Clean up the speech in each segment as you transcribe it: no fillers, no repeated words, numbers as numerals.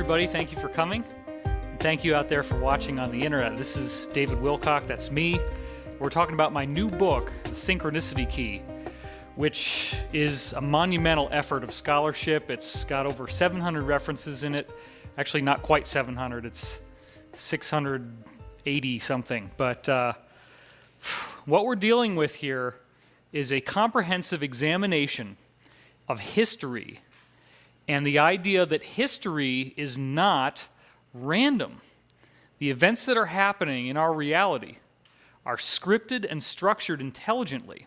everybody. Thank you for coming. And thank you out there for watching on the internet. This is David Wilcock. That's me. We're talking about my new book, The Synchronicity Key, which is a monumental effort of scholarship. It's got over 700 references in it. Actually, not quite 700. It's 680 something. But what we're dealing with here is a comprehensive examination of history and the idea that history is not random. The events that are happening in our reality are scripted and structured intelligently.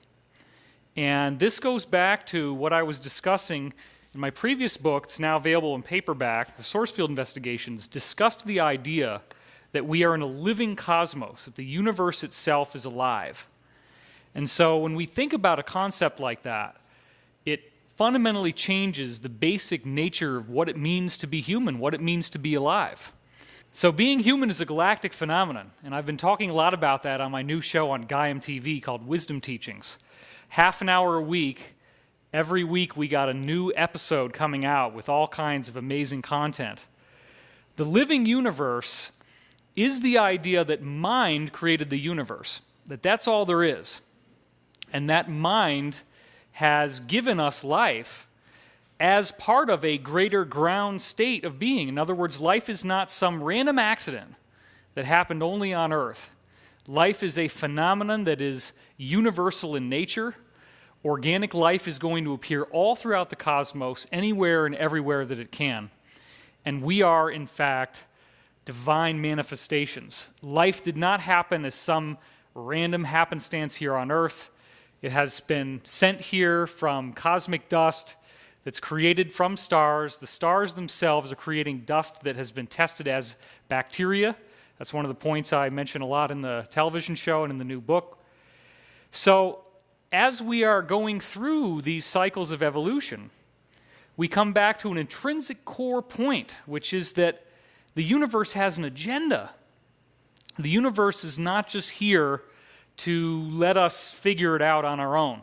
And this goes back to what I was discussing in my previous book. It's now available in paperback. The Source Field Investigations discussed the idea that we are in a living cosmos, that the universe itself is alive. And so when we think about a concept like that, it fundamentally changes the basic nature of what it means to be human, what it means to be alive. So being human is a galactic phenomenon, and I've been talking a lot about that on my new show on Gaiam TV called Wisdom Teachings. Half an hour a week. Every week we got a new episode coming out with all kinds of amazing content. The living universe is the idea that mind created the universe, that that's all there is. And that mind has given us life as part of a greater ground state of being. In other words, life is not some random accident that happened only on Earth. Life is a phenomenon that is universal in nature. Organic life is going to appear all throughout the cosmos, anywhere and everywhere that it can. And we are, in fact, divine manifestations. Life did not happen as some random happenstance here on Earth. It has been sent here from cosmic dust that's created from stars. The stars themselves are creating dust that has been tested as bacteria. That's one of the points I mention a lot in the television show and in the new book. So as we are going through these cycles of evolution, we come back to an intrinsic core point, which is that the universe has an agenda. The universe is not just here to let us figure it out on our own.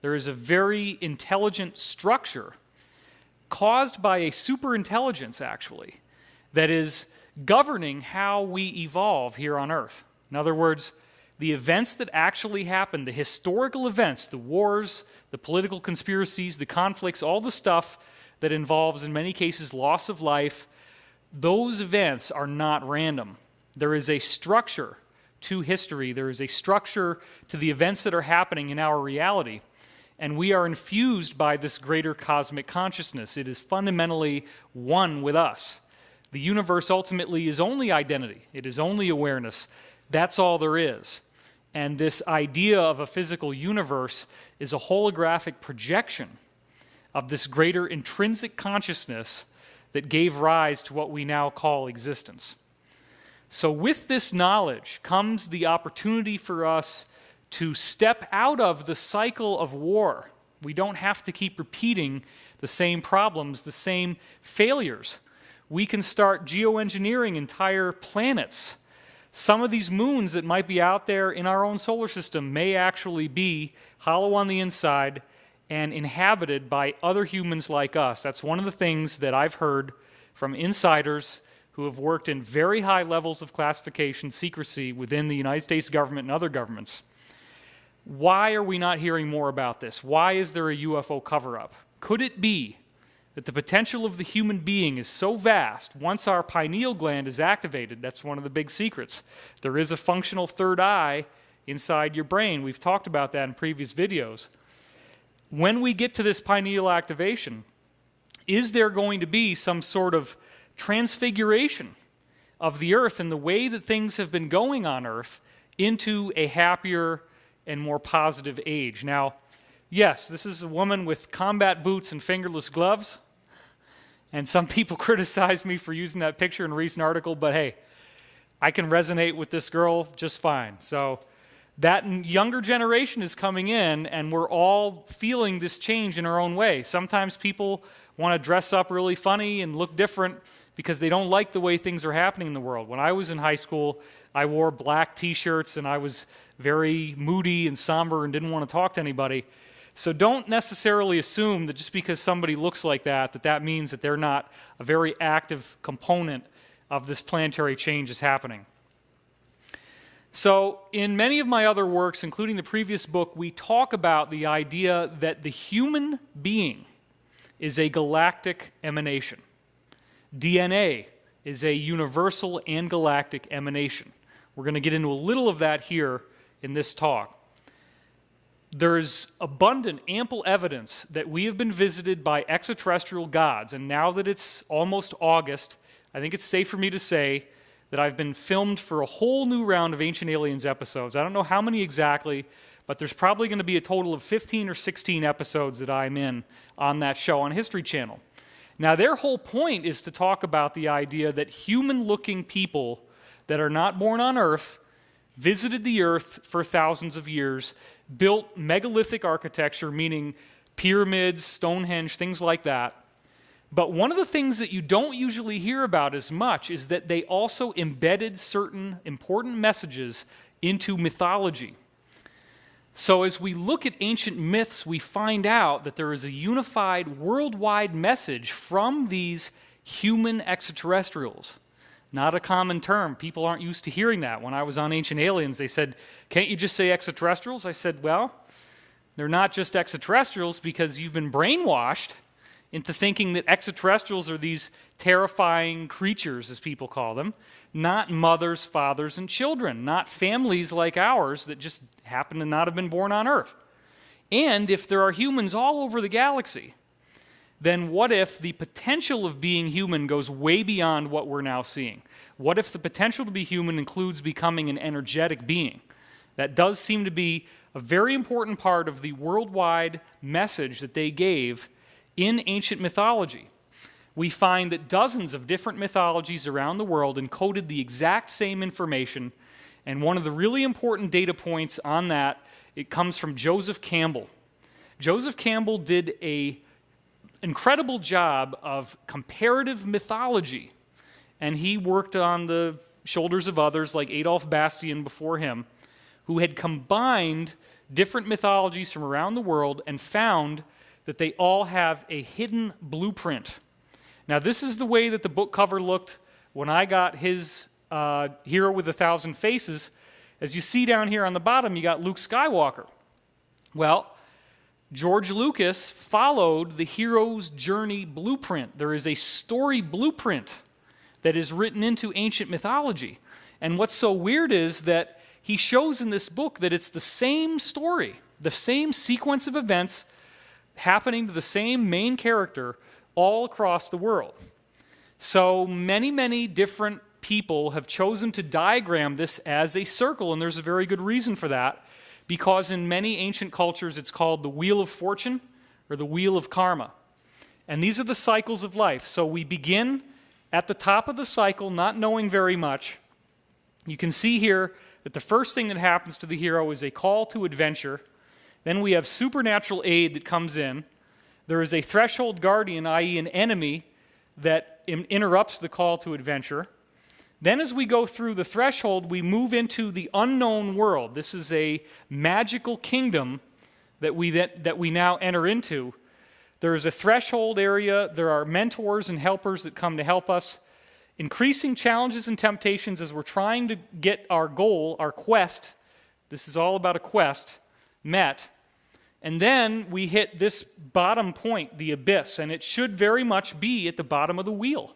There is a very intelligent structure caused by a superintelligence, actually, that is governing how we evolve here on Earth. In other words, the events that actually happen, the historical events, the wars, the political conspiracies, the conflicts, all the stuff that involves, in many cases, loss of life, those events are not random. There is a structure to history. There is a structure to the events that are happening in our reality. And we are infused by this greater cosmic consciousness. It is fundamentally one with us. The universe ultimately is only identity. It is only awareness. That's all there is. And this idea of a physical universe is a holographic projection of this greater intrinsic consciousness that gave rise to what we now call existence. So with this knowledge comes the opportunity for us to step out of the cycle of war. We don't have to keep repeating the same problems, the same failures. We can start geoengineering entire planets. Some of these moons that might be out there in our own solar system may actually be hollow on the inside and inhabited by other humans like us. That's one of the things that I've heard from insiders who have worked in very high levels of classification, secrecy within the United States government and other governments. Why are we not hearing more about this? Why is there a UFO cover-up? Could it be that the potential of the human being is so vast, once our pineal gland is activated, that's one of the big secrets. There is a functional third eye inside your brain. We've talked about that in previous videos. When we get to this pineal activation, is there going to be some sort of transfiguration of the Earth and the way that things have been going on Earth into a happier and more positive age? Now, yes, this is a woman with combat boots and fingerless gloves, and some people criticize me for using that picture in a recent article, but hey, I can resonate with this girl just fine. So that younger generation is coming in, and we're all feeling this change in our own way. Sometimes people want to dress up really funny and look different because they don't like the way things are happening in the world. When I was in high school, I wore black t-shirts, and I was very moody and somber and didn't want to talk to anybody. So don't necessarily assume that just because somebody looks like that means that they're not a very active component of this planetary change is happening. So in many of my other works, including the previous book, we talk about the idea that the human being is a galactic emanation. DNA is a universal and galactic emanation. We're going to get into a little of that here in this talk. There's abundant, ample evidence that we have been visited by extraterrestrial gods, and now that it's almost August, I think it's safe for me to say that I've been filmed for a whole new round of Ancient Aliens episodes. I don't know how many exactly, but there's probably going to be a total of 15 or 16 episodes that I'm in on that show on History Channel. Now, their whole point is to talk about the idea that human-looking people that are not born on Earth visited the Earth for thousands of years, built megalithic architecture, meaning pyramids, Stonehenge, things like that. But one of the things that you don't usually hear about as much is that they also embedded certain important messages into mythology. So as we look at ancient myths, we find out that there is a unified worldwide message from these human extraterrestrials. Not a common term. People aren't used to hearing that. When I was on Ancient Aliens, they said, "Can't you just say extraterrestrials?" I said, well, they're not just extraterrestrials because you've been brainwashed into thinking that extraterrestrials are these terrifying creatures, as people call them, not mothers, fathers, and children, not families like ours that just happen to not have been born on Earth. And if there are humans all over the galaxy, then what if the potential of being human goes way beyond what we're now seeing? What if the potential to be human includes becoming an energetic being? That does seem to be a very important part of the worldwide message that they gave in ancient mythology. We find that dozens of different mythologies around the world encoded the exact same information, and one of the really important data points on that, it comes from Joseph Campbell. Joseph Campbell did an incredible job of comparative mythology, and he worked on the shoulders of others like Adolf Bastian before him, who had combined different mythologies from around the world and found that they all have a hidden blueprint. Now, this is the way that the book cover looked when I got his Hero with 1,000 Faces. As you see down here on the bottom, you got Luke Skywalker. Well, George Lucas followed the hero's journey blueprint. There is a story blueprint that is written into ancient mythology. And what's so weird is that he shows in this book that it's the same story, the same sequence of events happening to the same main character all across the world. So many, many different people have chosen to diagram this as a circle, and there's a very good reason for that, because in many ancient cultures it's called the Wheel of Fortune or the Wheel of Karma. And these are the cycles of life. So we begin at the top of the cycle, not knowing very much. You can see here that the first thing that happens to the hero is a call to adventure. Then we have supernatural aid that comes in. There is a threshold guardian, i.e. an enemy, that interrupts the call to adventure. Then as we go through the threshold, we move into the unknown world. This is a magical kingdom that we now enter into. There is a threshold area. There are mentors and helpers that come to help us. Increasing challenges and temptations as we're trying to get our goal, our quest, this is all about a quest, met. And then we hit this bottom point, the abyss, and it should very much be at the bottom of the wheel.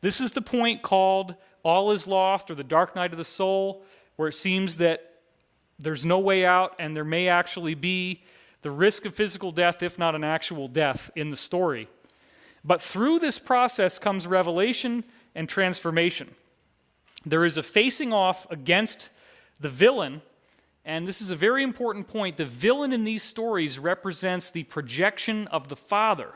This is the point called all is lost, or the dark night of the soul, where it seems that there's no way out and there may actually be the risk of physical death, if not an actual death, in the story. But through this process comes revelation and transformation. There is a facing off against the villain. And this is a very important point. The villain in these stories represents the projection of the father.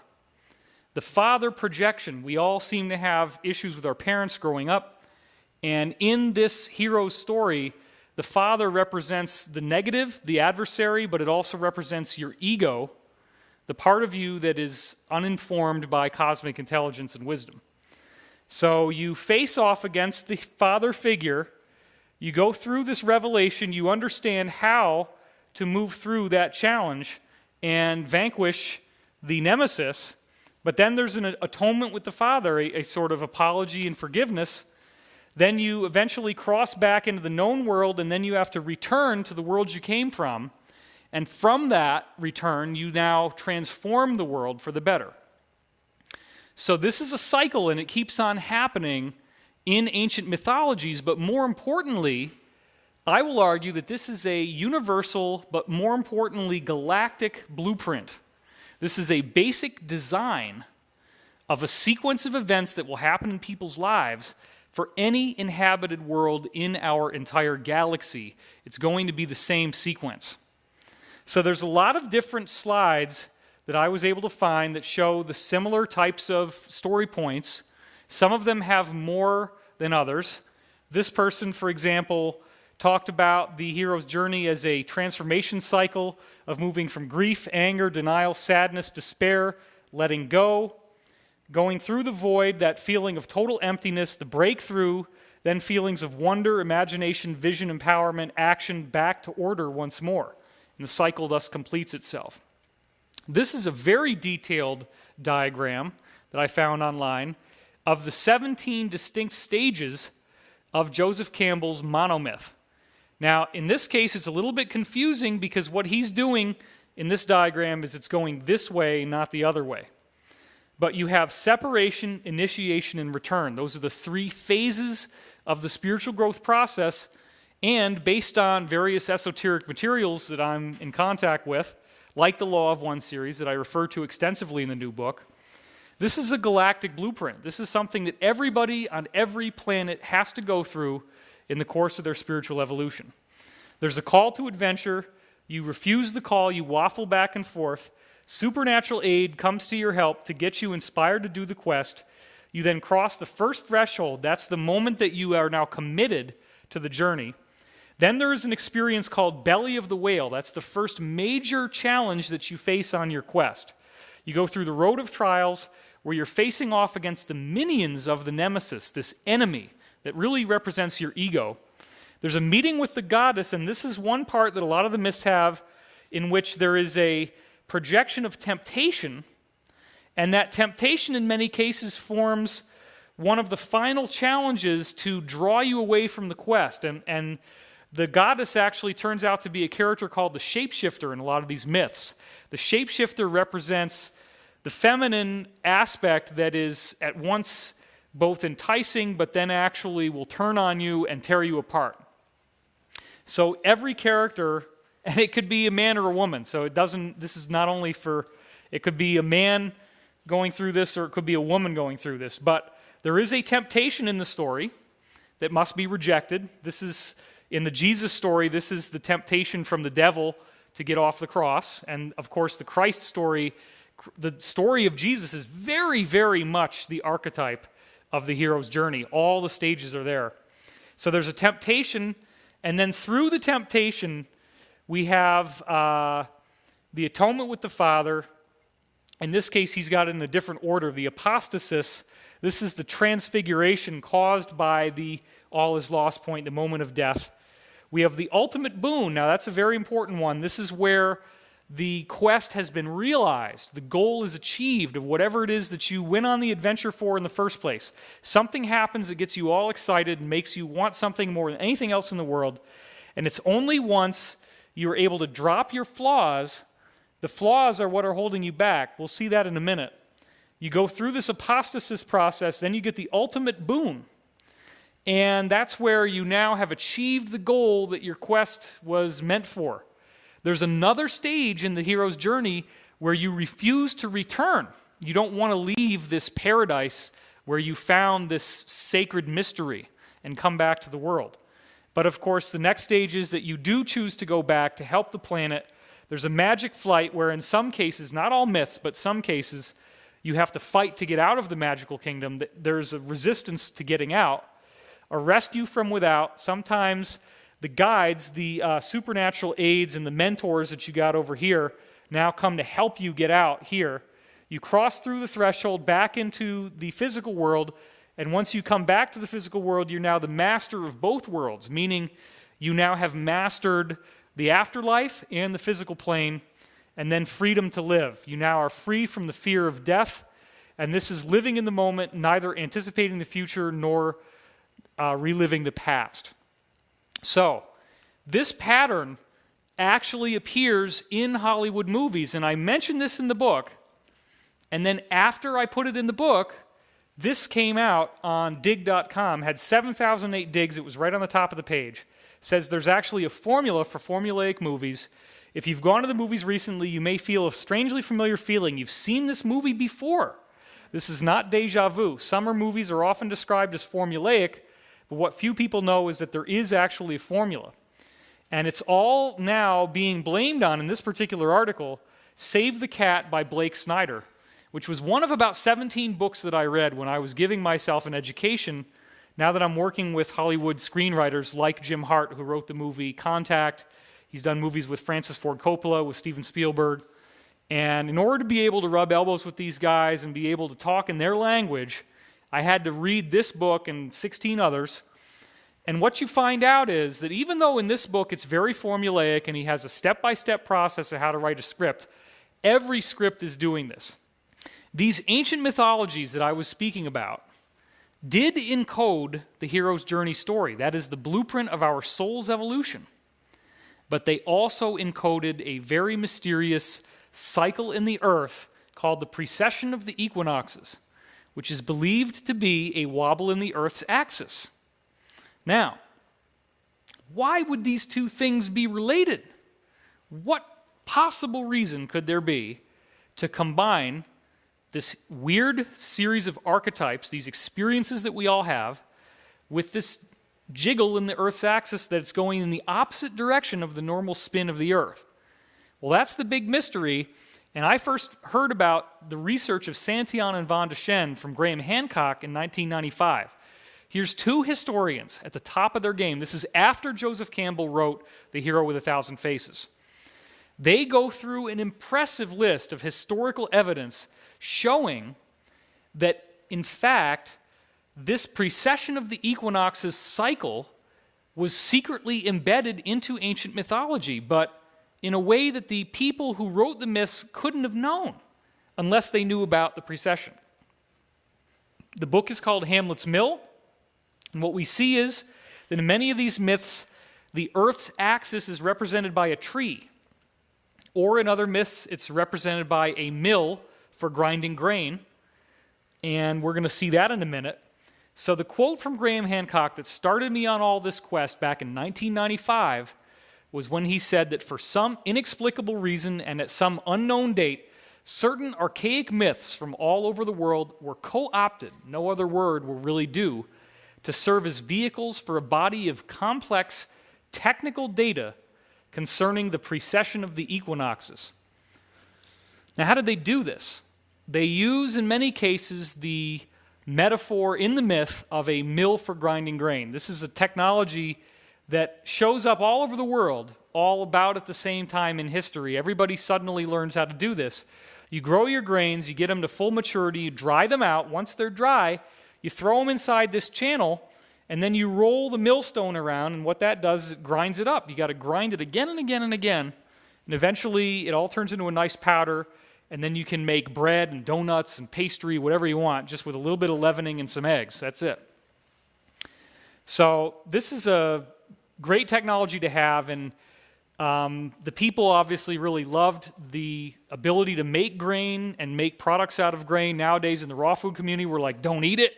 The father projection. We all seem to have issues with our parents growing up. And in this hero's story, the father represents the negative, the adversary, but it also represents your ego, the part of you that is uninformed by cosmic intelligence and wisdom. So you face off against the father figure. You go through this revelation, you understand how to move through that challenge, and vanquish the nemesis, but then there's an atonement with the Father, a sort of apology and forgiveness. Then you eventually cross back into the known world, and then you have to return to the world you came from. And from that return, you now transform the world for the better. So this is a cycle, and it keeps on happening in ancient mythologies, but more importantly, I will argue that this is a universal, but more importantly, galactic blueprint. This is a basic design of a sequence of events that will happen in people's lives for any inhabited world in our entire galaxy. It's going to be the same sequence. So there's a lot of different slides that I was able to find that show the similar types of story points. Some of them have more than others. This person, for example, talked about the hero's journey as a transformation cycle of moving from grief, anger, denial, sadness, despair, letting go, going through the void, that feeling of total emptiness, the breakthrough, then feelings of wonder, imagination, vision, empowerment, action, back to order once more. And the cycle thus completes itself. This is a very detailed diagram that I found online of the 17 distinct stages of Joseph Campbell's monomyth. Now, in this case, it's a little bit confusing because what he's doing in this diagram is it's going this way, not the other way. But you have separation, initiation, and return. Those are the three phases of the spiritual growth process, and based on various esoteric materials that I'm in contact with, like the Law of One series that I refer to extensively in the new book, this is a galactic blueprint. This is something that everybody on every planet has to go through in the course of their spiritual evolution. There's a call to adventure. You refuse the call. You waffle back and forth. Supernatural aid comes to your help to get you inspired to do the quest. You then cross the first threshold. That's the moment that you are now committed to the journey. Then there is an experience called Belly of the Whale. That's the first major challenge that you face on your quest. You go through the road of trials where you're facing off against the minions of the nemesis, this enemy that really represents your ego. There's a meeting with the goddess, and this is one part that a lot of the myths have, in which there is a projection of temptation, and that temptation in many cases forms one of the final challenges to draw you away from the quest. And the goddess actually turns out to be a character called the shapeshifter in a lot of these myths. The shapeshifter represents the feminine aspect that is at once both enticing, but then actually will turn on you and tear you apart. So every character, and it could be a man or a woman, so this is not only for, it could be a man going through this or it could be a woman going through this, but there is a temptation in the story that must be rejected. This is, in the Jesus story, this is the temptation from the devil to get off the cross, and of course the Christ story, the story of Jesus is very, very much the archetype of the hero's journey. All the stages are there. So there's a temptation, and then through the temptation, we have the atonement with the Father. In this case, he's got it in a different order. The apostasis, this is the transfiguration caused by the all is lost point, the moment of death. We have the ultimate boon. Now, that's a very important one. This is where the quest has been realized. The goal is achieved of whatever it is that you went on the adventure for in the first place. Something happens that gets you all excited and makes you want something more than anything else in the world. And it's only once you're able to drop your flaws. The flaws are what are holding you back. We'll see that in a minute. You go through this apostasis process, then you get the ultimate boon. And that's where you now have achieved the goal that your quest was meant for. There's another stage in the hero's journey where you refuse to return. You don't want to leave this paradise where you found this sacred mystery and come back to the world. But of course, the next stage is that you do choose to go back to help the planet. There's a magic flight where in some cases, not all myths, but some cases, you have to fight to get out of the magical kingdom. There's a resistance to getting out. A rescue from without. Sometimes the guides, the supernatural aids and the mentors that you got over here now come to help you get out here. You cross through the threshold back into the physical world, and once you come back to the physical world, you're now the master of both worlds, meaning you now have mastered the afterlife and the physical plane, and then freedom to live. You now are free from the fear of death, and this is living in the moment, neither anticipating the future nor reliving the past. So, this pattern actually appears in Hollywood movies, and I mentioned this in the book, and then after I put it in the book, this came out on dig.com, had 7,008 digs, it was right on the top of the page. It says there's actually a formula for formulaic movies. If you've gone to the movies recently, you may feel a strangely familiar feeling. You've seen this movie before. This is not deja vu. Summer movies are often described as formulaic, but what few people know is that there is actually a formula. And it's all now being blamed on, in this particular article, Save the Cat by Blake Snyder, which was one of about 17 books that I read when I was giving myself an education, now that I'm working with Hollywood screenwriters like Jim Hart, who wrote the movie Contact. He's done movies with Francis Ford Coppola, with Steven Spielberg. And in order to be able to rub elbows with these guys and be able to talk in their language, I had to read this book and 16 others. And what you find out is that even though in this book it's very formulaic and he has a step-by-step process of how to write a script, every script is doing this. These ancient mythologies that I was speaking about did encode the hero's journey story. That is the blueprint of our soul's evolution. But they also encoded a very mysterious cycle in the earth called the precession of the equinoxes, which is believed to be a wobble in the earth's axis. Now, why would these two things be related? What possible reason could there be to combine this weird series of archetypes, these experiences that we all have, with this jiggle in the Earth's axis that it's going in the opposite direction of the normal spin of the Earth? Well, that's the big mystery, and I first heard about the research of Santillan and Van de Schen from Graham Hancock in 1995. Here's two historians at the top of their game. This is after Joseph Campbell wrote The Hero with a Thousand Faces. They go through an impressive list of historical evidence showing that, in fact, this precession of the equinoxes cycle was secretly embedded into ancient mythology, but in a way that the people who wrote the myths couldn't have known unless they knew about the precession. The book is called Hamlet's Mill, and what we see is that in many of these myths, the Earth's axis is represented by a tree, or in other myths, it's represented by a mill for grinding grain, and we're going to see that in a minute. So the quote from Graham Hancock that started me on all this quest back in 1995 was when he said that for some inexplicable reason and at some unknown date, certain archaic myths from all over the world were co-opted, no other word will really do, to serve as vehicles for a body of complex technical data concerning the precession of the equinoxes. Now, how did they do this? They use, in many cases, the metaphor in the myth of a mill for grinding grain. This is a technology that shows up all over the world, all about at the same time in history. Everybody suddenly learns how to do this. You grow your grains, you get them to full maturity, you dry them out. Once they're dry, you throw them inside this channel, and then you roll the millstone around, and what that does is it grinds it up. You got to grind it again and again and again, and eventually it all turns into a nice powder, and then you can make bread and donuts and pastry, whatever you want, just with a little bit of leavening and some eggs. That's it. So this is a great technology to have, and the people obviously really loved the ability to make grain and make products out of grain. Nowadays in the raw food community, we're like, don't eat it,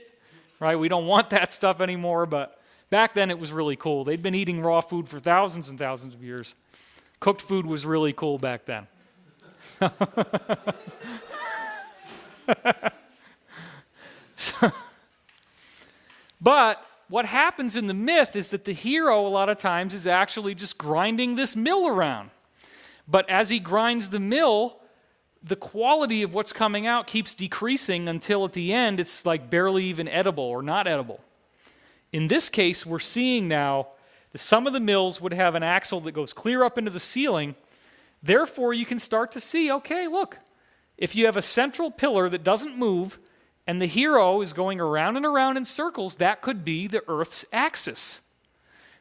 right? We don't want that stuff anymore, but back then it was really cool. They'd been eating raw food for thousands and thousands of years. Cooked food was really cool back then. But what happens in the myth is that the hero a lot of times is actually just grinding this mill around. But as he grinds the mill, the quality of what's coming out keeps decreasing until at the end it's like barely even edible or not edible. In this case, we're seeing now that some of the mills would have an axle that goes clear up into the ceiling. Therefore, you can start to see, okay, look, if you have a central pillar that doesn't move and the hero is going around and around in circles, that could be the Earth's axis.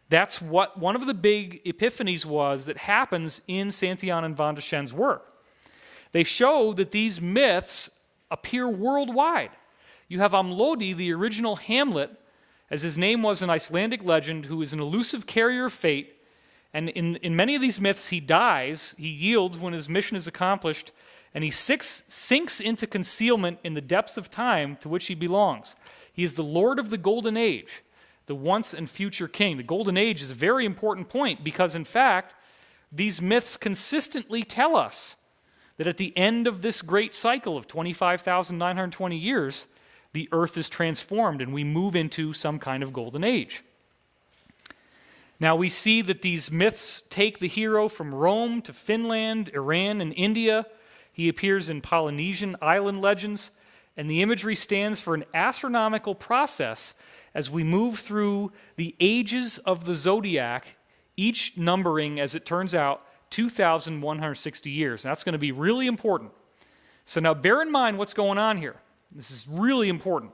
That's what one of the big epiphanies was that happens in Santillan and Van de Schen's work. They show that these myths appear worldwide. You have Amlodi, the original Hamlet, as his name was in Icelandic legend, who is an elusive carrier of fate. And in many of these myths, he dies, he yields when his mission is accomplished, and he sinks into concealment in the depths of time to which he belongs. He is the Lord of the Golden Age, the once and future king. The Golden Age is a very important point because, in fact, these myths consistently tell us that at the end of this great cycle of 25,920 years, the earth is transformed and we move into some kind of golden age. Now we see that these myths take the hero from Rome to Finland, Iran, and India. He appears in Polynesian island legends, and the imagery stands for an astronomical process as we move through the ages of the zodiac, each numbering, as it turns out, 2,160 years. And that's going to be really important. So now bear in mind what's going on here. This is really important.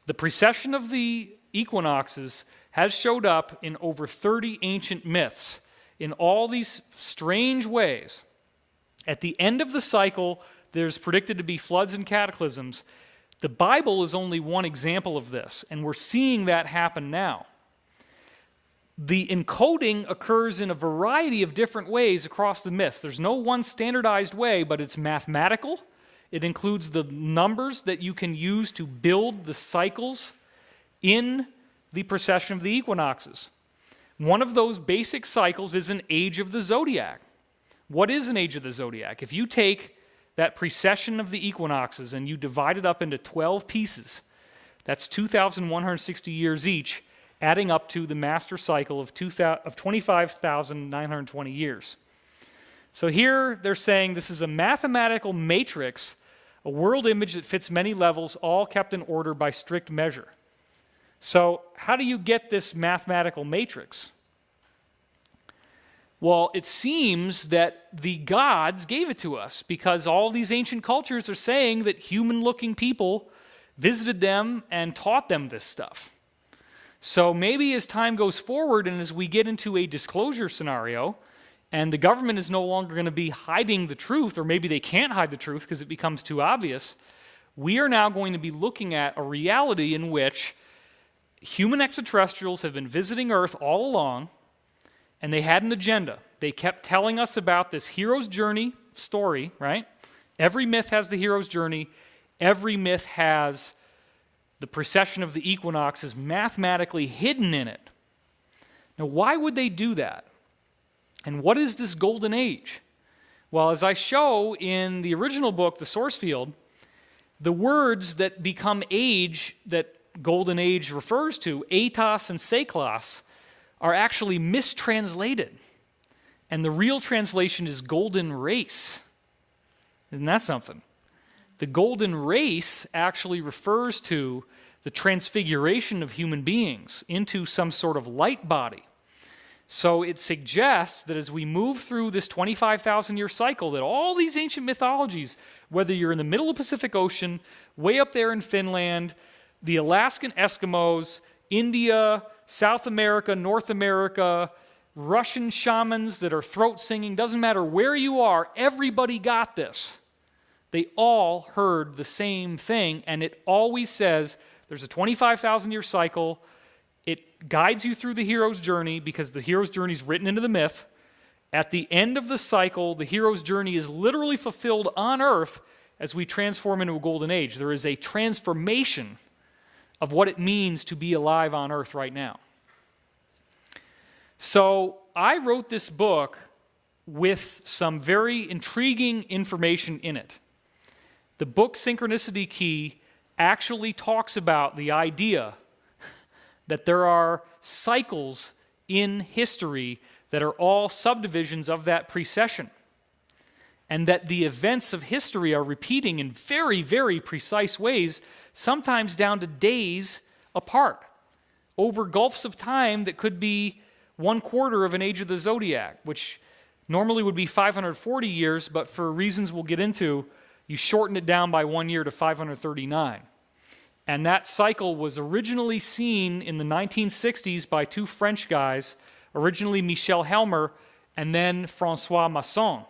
The precession of the equinoxes has showed up in over 30 ancient myths in all these strange ways. At the end of the cycle, there's predicted to be floods and cataclysms. The Bible is only one example of this, and we're seeing that happen now. The encoding occurs in a variety of different ways across the myths. There's no one standardized way, but it's mathematical. It includes the numbers that you can use to build the cycles in the precession of the equinoxes. One of those basic cycles is an age of the zodiac. What is an age of the zodiac? If you take that precession of the equinoxes and you divide it up into 12 pieces, that's 2,160 years each, adding up to the master cycle of 25,920 years. So here they're saying this is a mathematical matrix, a world image that fits many levels, all kept in order by strict measure. So how do you get this mathematical matrix? Well, it seems that the gods gave it to us because all these ancient cultures are saying that human-looking people visited them and taught them this stuff. So maybe as time goes forward and as we get into a disclosure scenario and the government is no longer going to be hiding the truth, or maybe they can't hide the truth because it becomes too obvious, we are now going to be looking at a reality in which human extraterrestrials have been visiting Earth all along, and they had an agenda. They kept telling us about this hero's journey story, right? Every myth has the hero's journey. Every myth has the precession of the equinoxes mathematically hidden in it. Now, why would they do that? And what is this golden age? Well, as I show in the original book, The Source Field, the words that become age, that golden age refers to, etos and seklos, are actually mistranslated. And the real translation is golden race. Isn't that something? The golden race actually refers to the transfiguration of human beings into some sort of light body. So it suggests that as we move through this 25,000-year cycle, that all these ancient mythologies, whether you're in the middle of the Pacific Ocean, way up there in Finland, the Alaskan Eskimos, India, South America, North America, Russian shamans that are throat singing, doesn't matter where you are, everybody got this. They all heard the same thing, and it always says there's a 25,000-year cycle. It guides you through the hero's journey because the hero's journey is written into the myth. At the end of the cycle, the hero's journey is literally fulfilled on Earth as we transform into a golden age. There is a transformation of what it means to be alive on Earth right now. So I wrote this book with some very intriguing information in it. The book Synchronicity Key actually talks about the idea that there are cycles in history that are all subdivisions of that precession, and that the events of history are repeating in very, very precise ways, sometimes down to days apart, over gulfs of time that could be 1/4 of an age of the zodiac, which normally would be 540 years, but for reasons we'll get into, you shorten it down by 1 year to 539. And that cycle was originally seen in the 1960s by two French guys, originally Michel Helmer and then Francois Masson.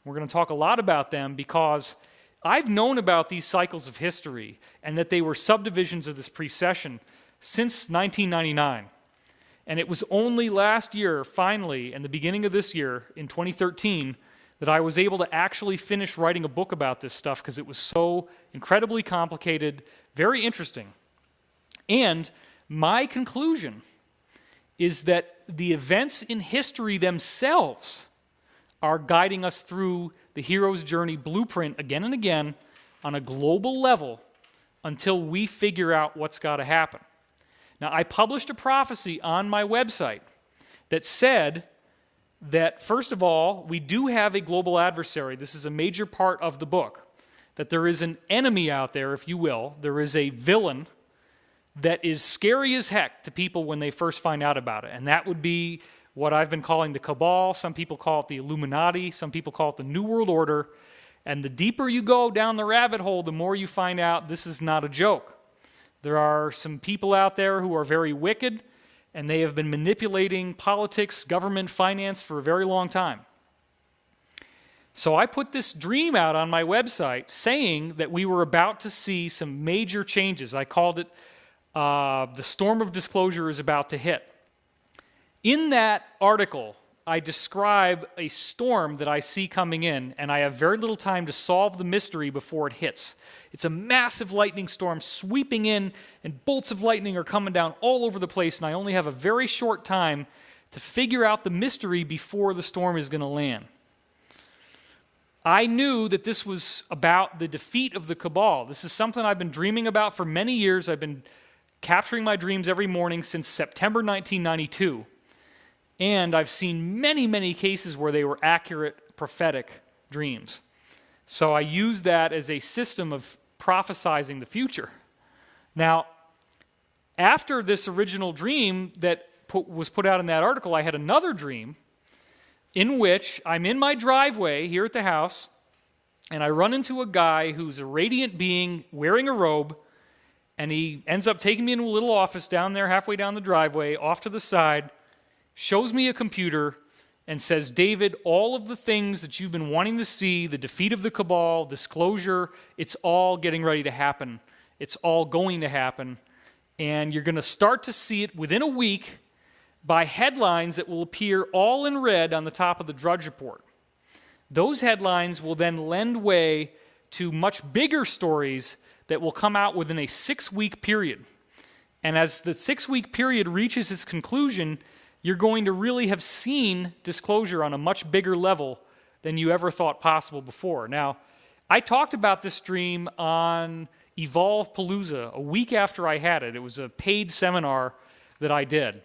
We're going to talk a lot about them because I've known about these cycles of history and that they were subdivisions of this precession since 1999. And it was only last year, finally, in the beginning of this year, in 2013, that I was able to actually finish writing a book about this stuff because it was so incredibly complicated, very interesting. And my conclusion is that the events in history themselves are guiding us through the hero's journey blueprint again and again on a global level until we figure out what's got to happen. Now, I published a prophecy on my website that said that, first of all, we do have a global adversary. This is a major part of the book, that there is an enemy out there, if you will. There is a villain that is scary as heck to people when they first find out about it, and that would be what I've been calling the Cabal. Some people call it the Illuminati. Some people call it the New World Order. And the deeper you go down the rabbit hole, the more you find out this is not a joke. There are some people out there who are very wicked, and they have been manipulating politics, government, finance for a very long time. So I put this dream out on my website saying that we were about to see some major changes. I called it the storm of disclosure is about to hit. In that article, I describe a storm that I see coming in, and I have very little time to solve the mystery before it hits. It's a massive lightning storm sweeping in, and bolts of lightning are coming down all over the place, and I only have a very short time to figure out the mystery before the storm is going to land. I knew that this was about the defeat of the Cabal. This is something I've been dreaming about for many years. I've been capturing my dreams every morning since September 1992. And I've seen many, many cases where they were accurate prophetic dreams. So I used that as a system of prophesizing the future. Now, after this original dream that was put out in that article, I had another dream in which I'm in my driveway here at the house, and I run into a guy who's a radiant being wearing a robe, and he ends up taking me into a little office down there, halfway down the driveway, off to the side, shows me a computer, and says, David, all of the things that you've been wanting to see, the defeat of the Cabal, disclosure, it's all getting ready to happen. It's all going to happen. And you're going to start to see it within a week by headlines that will appear all in red on the top of the Drudge Report. Those headlines will then lend way to much bigger stories that will come out within a 6-week period. And as the 6-week period reaches its conclusion, you're going to really have seen disclosure on a much bigger level than you ever thought possible before. Now, I talked about this dream on Evolve Palooza a week after I had it. It was a paid seminar that I did.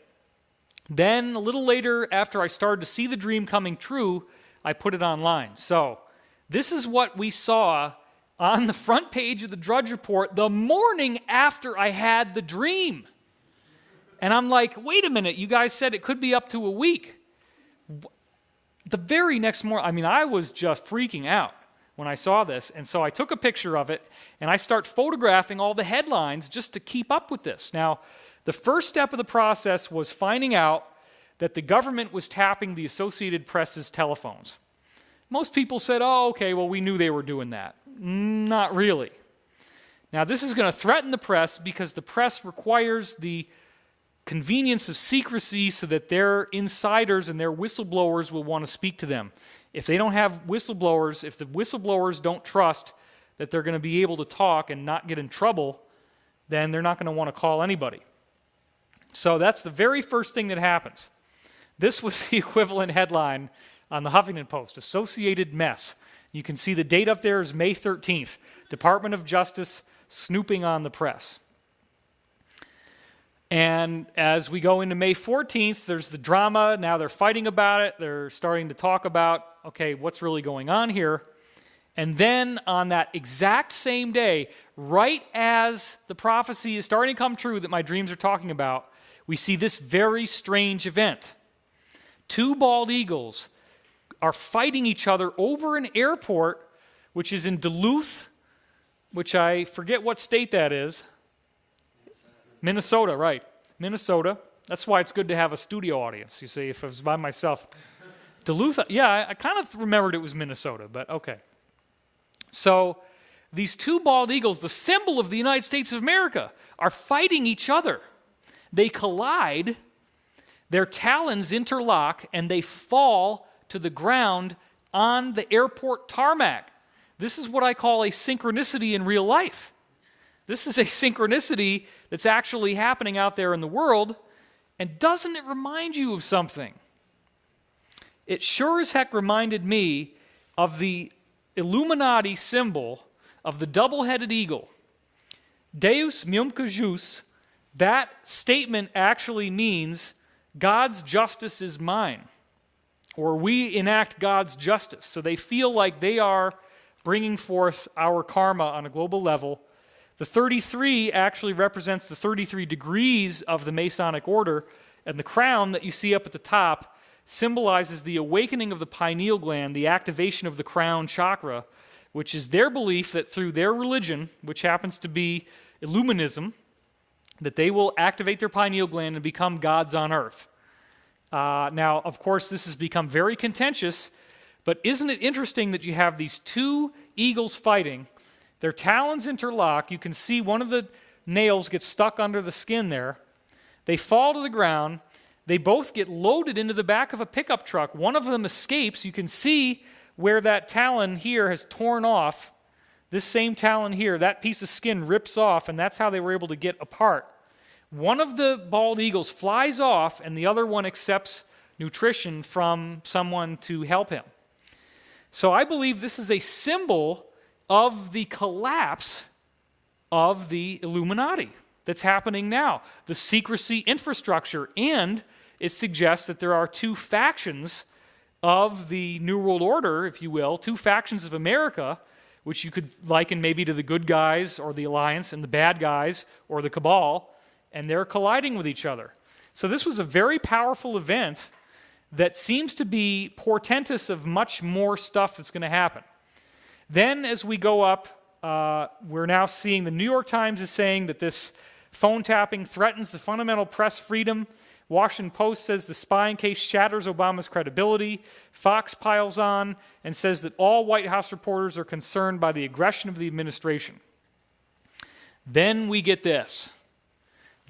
Then, a little later, after I started to see the dream coming true, I put it online. So, this is what we saw on the front page of the Drudge Report the morning after I had the dream. And I'm like, wait a minute, you guys said it could be up to a week. The very next morning, I was just freaking out when I saw this. And so I took a picture of it, and I start photographing all the headlines just to keep up with this. Now, the first step of the process was finding out that the government was tapping the Associated Press's telephones. Most people said, oh, okay, well, we knew they were doing that. Not really. Now, this is going to threaten the press because the press requires the convenience of secrecy so that their insiders and their whistleblowers will want to speak to them. If they don't have whistleblowers, if the whistleblowers don't trust that they're going to be able to talk and not get in trouble, then they're not going to want to call anybody. So that's the very first thing that happens. This was the equivalent headline on the Huffington Post, Associated Mess. You can see the date up there is May 13th, Department of Justice snooping on the press. And as we go into May 14th, there's the drama. Now they're fighting about it. They're starting to talk about, okay, what's really going on here? And then on that exact same day, right as the prophecy is starting to come true that my dreams are talking about, we see this very strange event. 2 bald eagles are fighting each other over an airport, which is in Duluth, which I forget what state that is. Minnesota, right. Minnesota. That's why it's good to have a studio audience. You see, if I was by myself, Duluth, yeah, I kind of remembered it was Minnesota, but okay. So these two bald eagles, the symbol of the United States of America, are fighting each other. They collide, their talons interlock, and they fall to the ground on the airport tarmac. This is what I call a synchronicity in real life. This is a synchronicity that's actually happening out there in the world, and doesn't it remind you of something? It sure as heck reminded me of the Illuminati symbol of the double-headed eagle. Deus Mumque Jus, that statement actually means God's justice is mine, or we enact God's justice. So they feel like they are bringing forth our karma on a global level. The 33 actually represents the 33 degrees of the Masonic order, and the crown that you see up at the top symbolizes the awakening of the pineal gland, the activation of the crown chakra, which is their belief that through their religion, which happens to be Illuminism, that they will activate their pineal gland and become gods on earth. Now, of course, this has become very contentious, but isn't it interesting that you have these two eagles fighting? Their talons interlock. You can see one of the nails get stuck under the skin there. They fall to the ground. They both get loaded into the back of a pickup truck. One of them escapes. You can see where that talon here has torn off. This same talon here, that piece of skin rips off, and that's how they were able to get apart. One of the bald eagles flies off, and the other one accepts nutrition from someone to help him. So I believe this is a symbol of the collapse of the Illuminati that's happening now, the secrecy infrastructure, and it suggests that there are two factions of the New World Order, if you will, two factions of America, which you could liken maybe to the good guys or the Alliance and the bad guys or the Cabal, and they're colliding with each other. So this was a very powerful event that seems to be portentous of much more stuff that's going to happen. Then as we go up, we're now seeing the New York Times is saying that this phone tapping threatens the fundamental press freedom. Washington Post says the spying case shatters Obama's credibility. Fox piles on and says that all White House reporters are concerned by the aggression of the administration. Then we get this.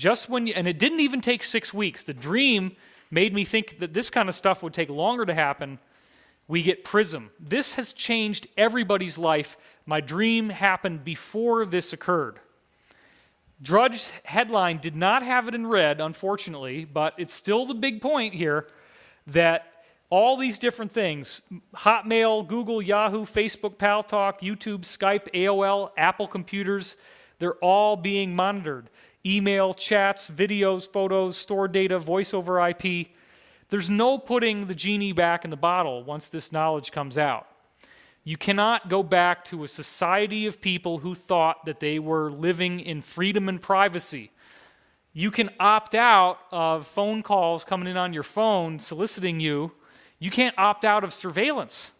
And it didn't even take 6 weeks. The dream made me think that this kind of stuff would take longer to happen. We get PRISM. This has changed everybody's life. My dream happened before this occurred. Drudge's headline did not have it in red, unfortunately, but it's still the big point here that all these different things, Hotmail, Google, Yahoo, Facebook, Paltalk, YouTube, Skype, AOL, Apple computers, they're all being monitored. Email, chats, videos, photos, stored data, voice over IP. There's no putting the genie back in the bottle once this knowledge comes out. You cannot go back to a society of people who thought that they were living in freedom and privacy. You can opt out of phone calls coming in on your phone soliciting you. You can't opt out of surveillance.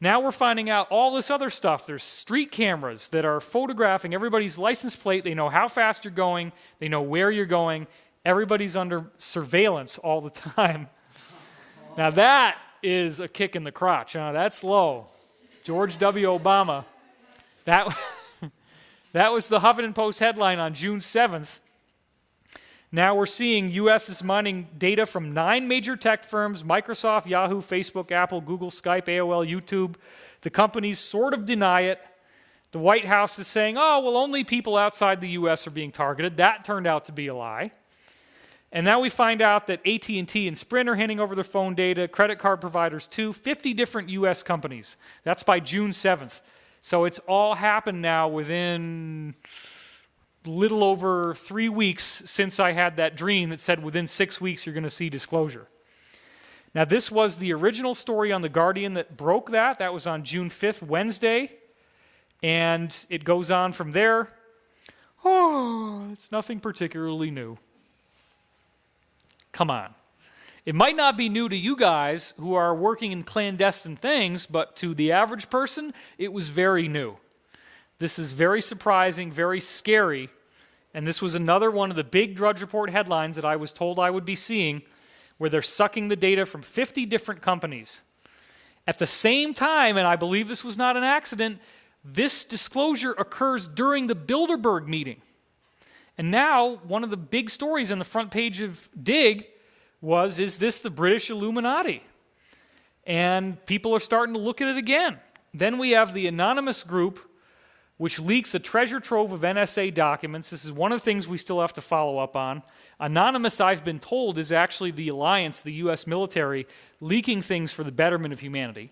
Now we're finding out all this other stuff. There's street cameras that are photographing everybody's license plate. They know how fast you're going. They know where you're going. Everybody's under surveillance all the time. Now that is a kick in the crotch. That's low. George W. Obama. That was the Huffington Post headline on June 7th. Now we're seeing U.S. is mining data from 9 major tech firms, Microsoft, Yahoo, Facebook, Apple, Google, Skype, AOL, YouTube. The companies sort of deny it. The White House is saying, oh, well, only people outside the U.S. are being targeted. That turned out to be a lie. And now we find out that AT&T and Sprint are handing over their phone data, credit card providers too, 50 different U.S. companies. That's by June 7th. So it's all happened now within little over 3 weeks since I had that dream that said within 6 weeks you're going to see disclosure. Now this was the original story on The Guardian that broke that. That was on June 5th, Wednesday. And it goes on from there. Oh, it's nothing particularly new. Come on. It might not be new to you guys who are working in clandestine things, but to the average person, it was very new. This is very surprising, very scary, and this was another one of the big Drudge Report headlines that I was told I would be seeing where they're sucking the data from 50 different companies. At the same time, and I believe this was not an accident, this disclosure occurs during the Bilderberg meeting. And now, one of the big stories on the front page of Dig was, is this the British Illuminati? And people are starting to look at it again. Then we have the anonymous group, which leaks a treasure trove of NSA documents. This is one of the things we still have to follow up on. Anonymous, I've been told, is actually the alliance, the U.S. military, leaking things for the betterment of humanity.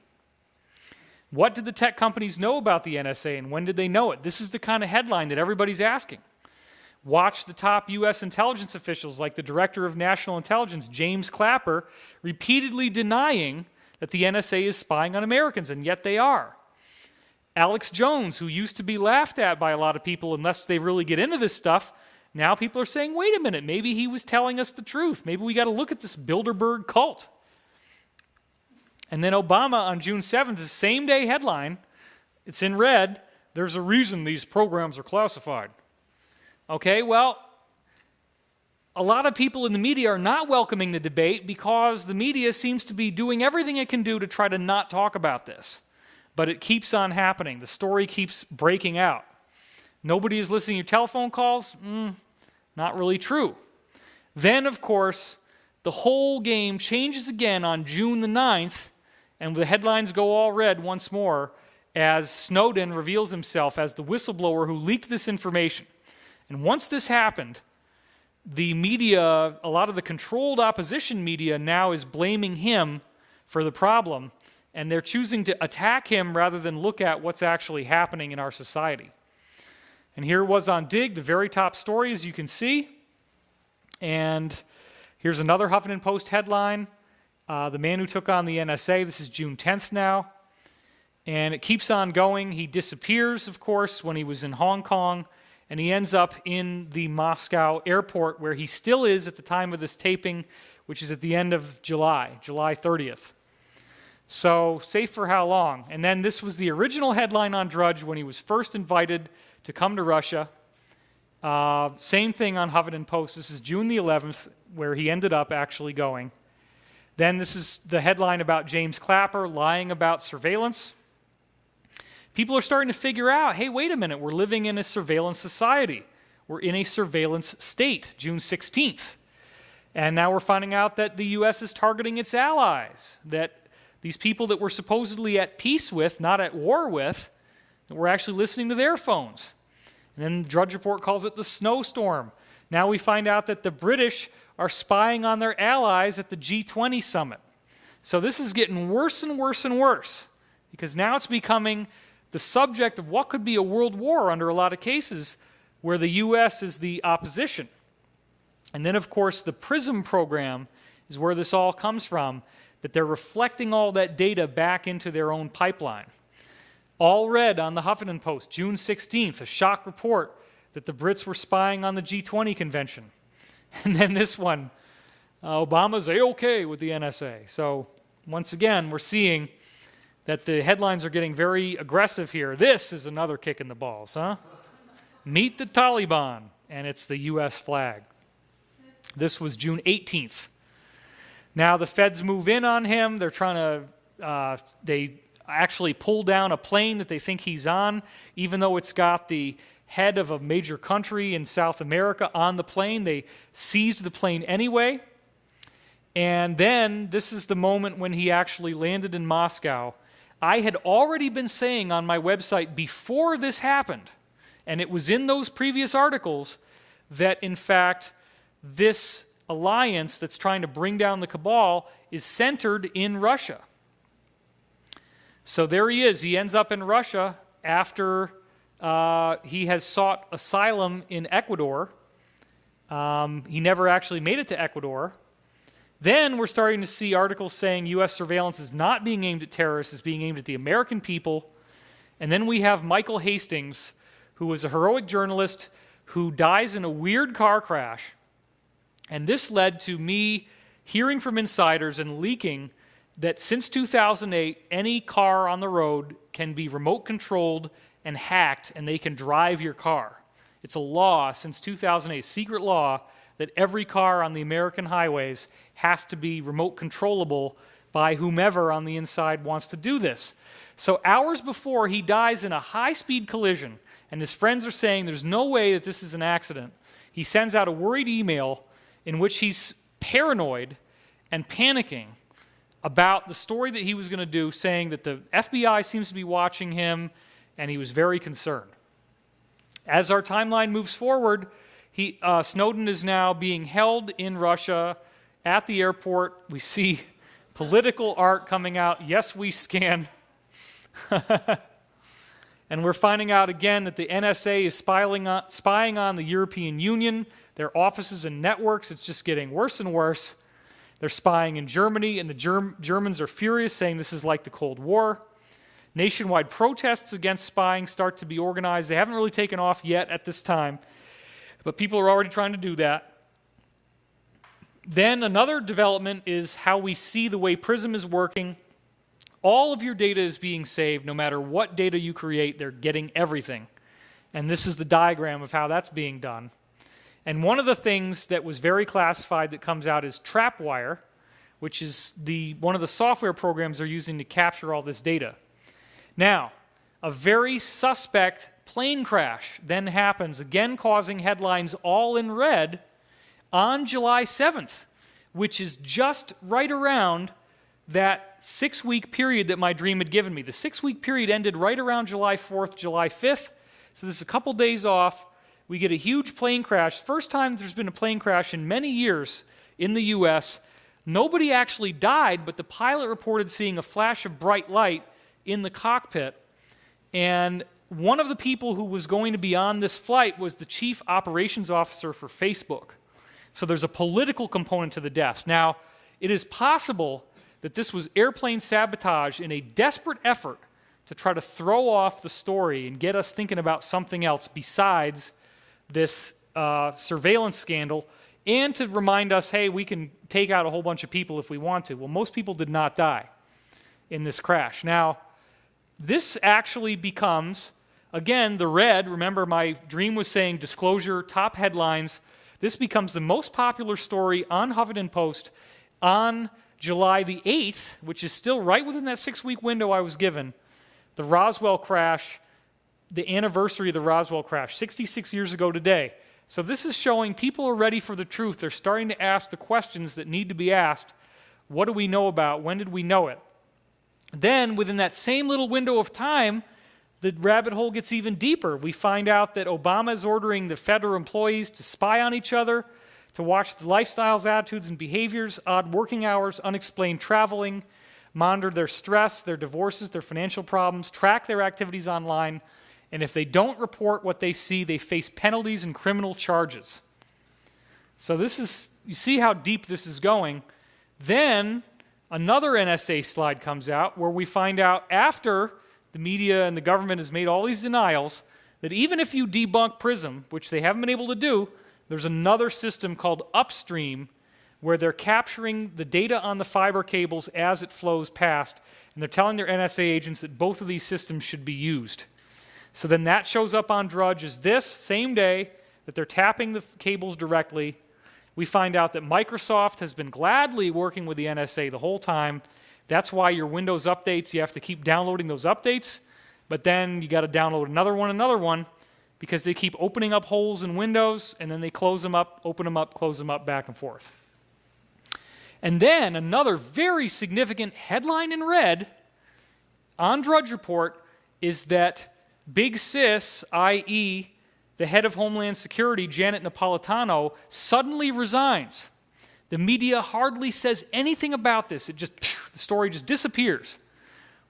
What did the tech companies know about the NSA, and when did they know it? This is the kind of headline that everybody's asking. Watch the top U.S. intelligence officials, like the Director of National Intelligence, James Clapper, repeatedly denying that the NSA is spying on Americans, and yet they are. Alex Jones, who used to be laughed at by a lot of people unless they really get into this stuff, now people are saying, wait a minute, maybe he was telling us the truth. Maybe we got to look at this Bilderberg cult. And then Obama on June 7th, the same day headline, it's in red, there's a reason these programs are classified. Okay, well, a lot of people in the media are not welcoming the debate because the media seems to be doing everything it can do to try to not talk about this. But it keeps on happening. The story keeps breaking out. Nobody is listening to your telephone calls? Not really true. Then, of course, the whole game changes again on June the 9th, and the headlines go all red once more as Snowden reveals himself as the whistleblower who leaked this information. And once this happened, the media, a lot of the controlled opposition media now is blaming him for the problem, and they're choosing to attack him rather than look at what's actually happening in our society. And here it was on Dig, the very top story, as you can see. And here's another Huffington Post headline, the man who took on the NSA. This is June 10th now. And it keeps on going. He disappears, of course, when he was in Hong Kong, and he ends up in the Moscow airport, where he still is at the time of this taping, which is at the end of July 30th. So, safe for how long? And then this was the original headline on Drudge when he was first invited to come to Russia. Same thing on Huffington Post. This is June the 11th, where he ended up actually going. Then this is the headline about James Clapper lying about surveillance. People are starting to figure out, hey, wait a minute, we're living in a surveillance society. We're in a surveillance state, June 16th. And now we're finding out that the U.S. is targeting its allies, that these people that we're supposedly at peace with, not at war with, that we're actually listening to their phones. And then the Drudge Report calls it the snowstorm. Now we find out that the British are spying on their allies at the G20 summit. So this is getting worse and worse and worse, because now it's becoming the subject of what could be a world war under a lot of cases where the U.S. is the opposition. And then, of course, the PRISM program is where this all comes from, that they're reflecting all that data back into their own pipeline. All red on the Huffington Post, June 16th, a shock report that the Brits were spying on the G20 convention. And then this one, Obama's A-OK with the NSA. So once again, we're seeing that the headlines are getting very aggressive here. This is another kick in the balls, huh? Meet the Taliban, and it's the U.S. flag. This was June 18th. Now the feds move in on him. They're trying to, they actually pull down a plane that they think he's on, even though it's got the head of a major country in South America on the plane. They seized the plane anyway. And then this is the moment when he actually landed in Moscow. I had already been saying on my website before this happened, and it was in those previous articles, that in fact this alliance that's trying to bring down the cabal is centered in Russia. So there he is. He ends up in Russia after he has sought asylum in Ecuador. He never actually made it to Ecuador. Then we're starting to see articles saying U.S. surveillance is not being aimed at terrorists, it's being aimed at the American people. And then we have Michael Hastings, who was a heroic journalist who dies in a weird car crash. And this led to me hearing from insiders and leaking that since 2008, any car on the road can be remote controlled and hacked, and they can drive your car. It's a law since 2008, secret law, that every car on the American highways has to be remote controllable by whomever on the inside wants to do this. So hours before he dies in a high-speed collision, and his friends are saying there's no way that this is an accident, he sends out a worried email in which he's paranoid and panicking about the story that he was going to do, saying that the FBI seems to be watching him, and he was very concerned. As our timeline moves forward, Snowden is now being held in Russia at the airport. We see political art coming out. Yes, we scan. And we're finding out again that the NSA is spying on the European Union, their offices and networks. It's just getting worse and worse. They're spying in Germany, and the Germans are furious, saying this is like the Cold War. Nationwide protests against spying start to be organized. They haven't really taken off yet at this time, but people are already trying to do that. Then another development is how we see the way PRISM is working. All of your data is being saved. No matter what data you create, they're getting everything. And this is the diagram of how that's being done. And one of the things that was very classified that comes out is Trapwire, which is one of the software programs they're using to capture all this data. Now, a very suspect plane crash then happens, again causing headlines all in red, on July 7th, which is just right around that 6-week period that my dream had given me. The 6-week period ended right around July 4th, July 5th, so this is a couple days off. We get a huge plane crash. First time there's been a plane crash in many years in the U.S. Nobody actually died, but the pilot reported seeing a flash of bright light in the cockpit, and one of the people who was going to be on this flight was the chief operations officer for Facebook. So there's a political component to the death. Now, it is possible that this was airplane sabotage in a desperate effort to try to throw off the story and get us thinking about something else besides this surveillance scandal, and to remind us, hey, we can take out a whole bunch of people if we want to. Well, most people did not die in this crash. Now, this actually becomes, again, the red. Remember, my dream was saying disclosure, top headlines. This becomes the most popular story on Huffington Post on July the 8th, which is still right within that 6-week window I was given. The Roswell crash, the anniversary of the Roswell crash, 66 years ago today. So this is showing people are ready for the truth. They're starting to ask the questions that need to be asked. What do we know about? When did we know it? Then, within that same little window of time, the rabbit hole gets even deeper. We find out that Obama is ordering the federal employees to spy on each other, to watch the lifestyles, attitudes, and behaviors, odd working hours, unexplained traveling, monitor their stress, their divorces, their financial problems, track their activities online, and if they don't report what they see, they face penalties and criminal charges. So this is, you see how deep this is going. Then another NSA slide comes out where we find out after the media and the government has made all these denials that even if you debunk PRISM, which they haven't been able to do, there's another system called Upstream where they're capturing the data on the fiber cables as it flows past, and they're telling their NSA agents that both of these systems should be used. So then that shows up on Drudge as this same day that they're tapping the cables directly. We find out that Microsoft has been gladly working with the NSA the whole time. That's why your Windows updates, you have to keep downloading those updates, but then you got to download another one, because they keep opening up holes in Windows, and then they close them up, open them up, close them up, back and forth. And then another very significant headline in red on Drudge Report is that Big Sis, i.e., the head of Homeland Security, Janet Napolitano, suddenly resigns. The media hardly says anything about this. The story just disappears.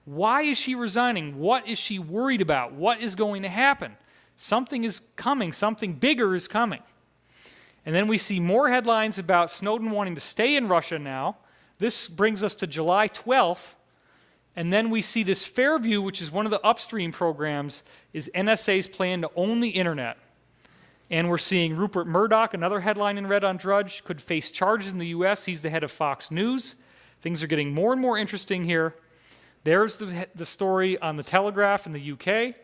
Why is she resigning? What is she worried about? What is going to happen? Something is coming. Something bigger is coming. And then we see more headlines about Snowden wanting to stay in Russia now. This brings us to July 12th. And then we see this Fairview, which is one of the upstream programs, is NSA's plan to own the internet. And we're seeing Rupert Murdoch, another headline in red on Drudge, could face charges in the U.S. He's the head of Fox News. Things are getting more and more interesting here. There's the story on the Telegraph in the UK.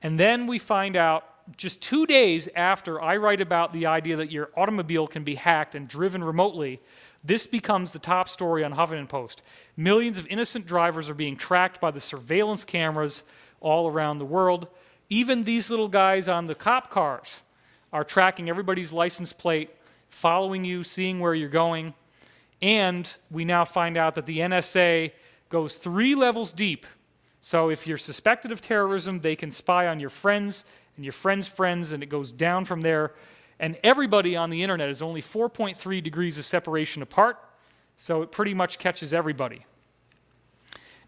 And then we find out just 2 days after I write about the idea that your automobile can be hacked and driven remotely, this becomes the top story on Huffington Post. Millions of innocent drivers are being tracked by the surveillance cameras all around the world. Even these little guys on the cop cars are tracking everybody's license plate, following you, seeing where you're going. And we now find out that the NSA goes 3 levels deep. So if you're suspected of terrorism, they can spy on your friends and your friends' friends, and it goes down from there. And everybody on the internet is only 4.3 degrees of separation apart, so it pretty much catches everybody.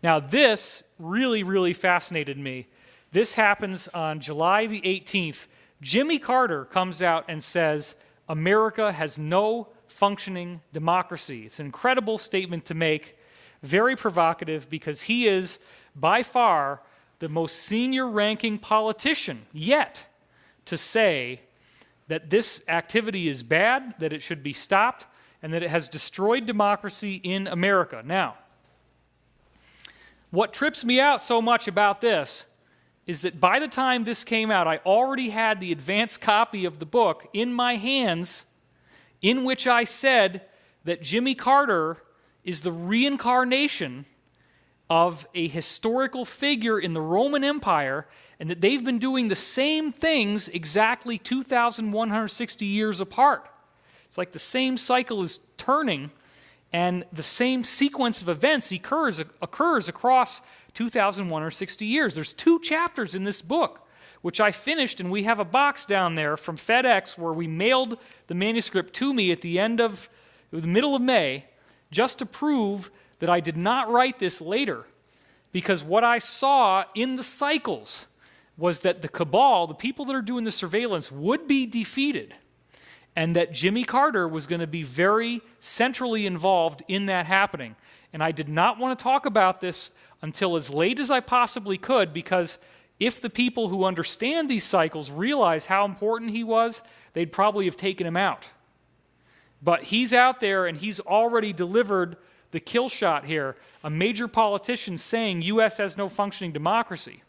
Now this really, really fascinated me. This happens on July the 18th. Jimmy Carter comes out and says, America has no functioning democracy. It's an incredible statement to make, very provocative, because he is by far the most senior-ranking politician yet to say that this activity is bad, that it should be stopped, and that it has destroyed democracy in America. Now, what trips me out so much about this is that by the time this came out, I already had the advanced copy of the book in my hands, in which I said that Jimmy Carter is the reincarnation of a historical figure in the Roman Empire, and that they've been doing the same things exactly 2,160 years apart. It's like the same cycle is turning, and the same sequence of events occurs across 2,160 years. There's 2 chapters in this book, which I finished, and we have a box down there from FedEx where we mailed the manuscript to me at the middle of May, just to prove that I did not write this later, because what I saw in the cycles was that the cabal, the people that are doing the surveillance, would be defeated, and that Jimmy Carter was going to be very centrally involved in that happening. And I did not want to talk about this until as late as I possibly could, because if the people who understand these cycles realize how important he was, they'd probably have taken him out. But he's out there, and he's already delivered the kill shot here, a major politician saying U.S. has no functioning democracy.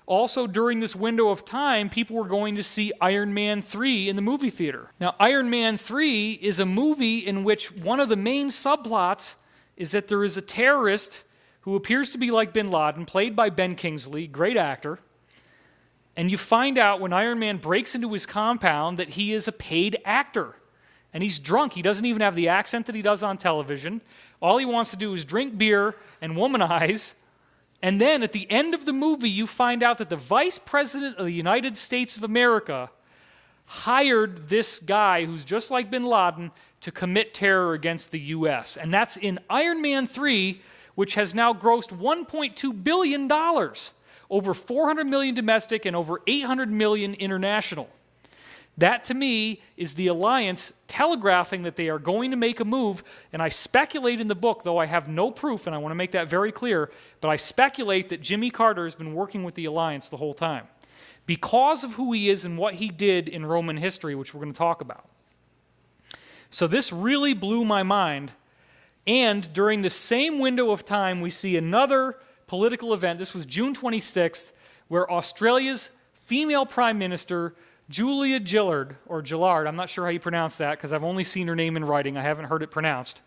Also, during this window of time, people were going to see Iron Man 3 in the movie theater. Now, Iron Man 3 is a movie in which one of the main subplots is that there is a terrorist who appears to be like bin Laden, played by Ben Kingsley, great actor, and you find out when Iron Man breaks into his compound that he is a paid actor. And he's drunk. He doesn't even have the accent that he does on television. All he wants to do is drink beer and womanize. And then at the end of the movie, you find out that the Vice President of the United States of America hired this guy who's just like bin Laden to commit terror against the U.S. And that's in Iron Man 3, which has now grossed $1.2 billion, over $400 million domestic and over $800 million international. That, to me, is the alliance telegraphing that they are going to make a move, and I speculate in the book, though I have no proof, and I want to make that very clear, but I speculate that Jimmy Carter has been working with the alliance the whole time because of who he is and what he did in Roman history, which we're going to talk about. So this really blew my mind, and during the same window of time, we see another political event. This was June 26th, where Australia's female prime minister, Julia Gillard, or Gillard, I'm not sure how you pronounce that because I've only seen her name in writing. I haven't heard it pronounced.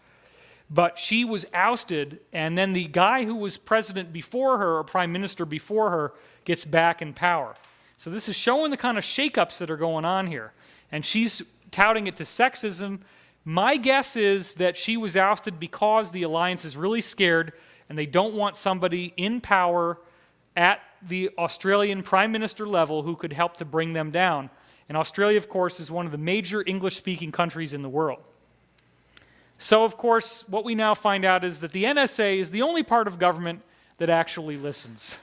But she was ousted, and then the guy who was president before her, or prime minister before her, gets back in power. So this is showing the kind of shakeups that are going on here. And she's touting it to sexism. My guess is that she was ousted because the alliance is really scared, and they don't want somebody in power at the Australian prime minister level who could help to bring them down. And Australia, of course, is one of the major English-speaking countries in the world. So, of course, what we now find out is that the NSA is the only part of government that actually listens.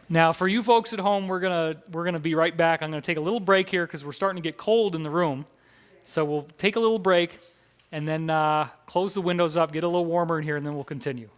Now, for you folks at home, we're gonna be right back. I'm going to take a little break here because we're starting to get cold in the room. So we'll take a little break and then close the windows up, get a little warmer in here, and then we'll continue.